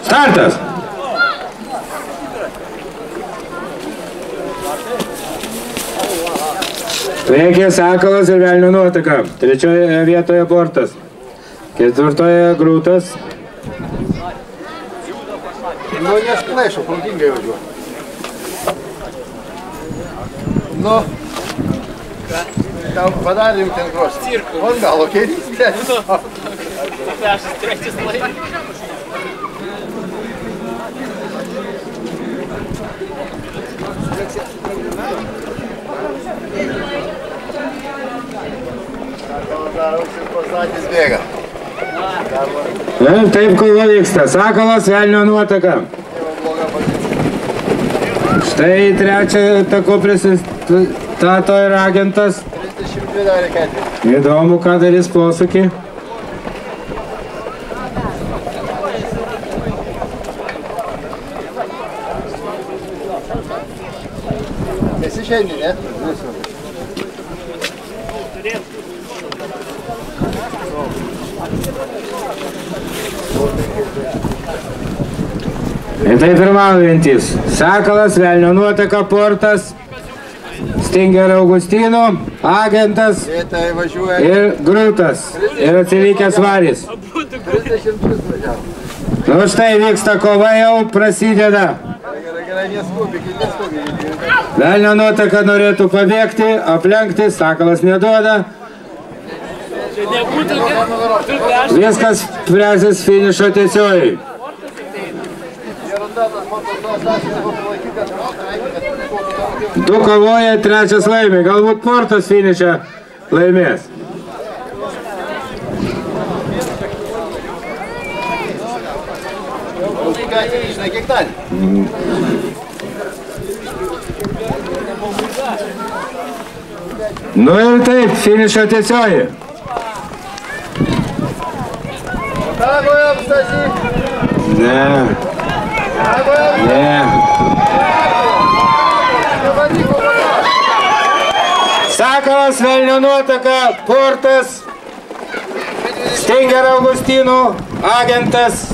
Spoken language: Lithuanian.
Startas. Priekyje Sakalas ir Velnio nuotaka. Trečioje vietoje Portas. Ketvirtoje Grūtas. Nu, nesklaišo, protingai važiuoja. Nu, tam padarėm ten gros. Cirku. On galo kerys, blėt. Pešas trečias laikas. Bėga. Ir taip kova vyksta. Sakalas, Velnio nuotaka. Štai trečią tako prisistato ir agentas. 32 darė ketvirtį. Įdomu, ką darys posūkį. Esi šiandien, ne? Visų. Ir tai pirmaujantys. Sakalas, Velnio nuotaka, Portas, Stinger Augustino, agentas ir Grūtas. Ir atsilikęs Varis. 33 važiavo. Nu štai vyksta kova, jau prasideda. Gerai, neskubi. Velnio nuotaka norėtų pabėgti, aplenkti, Sakalas neduoda. Viskas spręsis finišo tiesiojai. Du kovoja, trečias laimė. Galbūt Portas finišą laimės. Žinai, kiek dalį? Nu ir taip, finišo tiesioji. Dagojam, Stasy! Ne. Ne. Sakalas, Velnio nuotaka, Portas, Stinger Augustino, agentas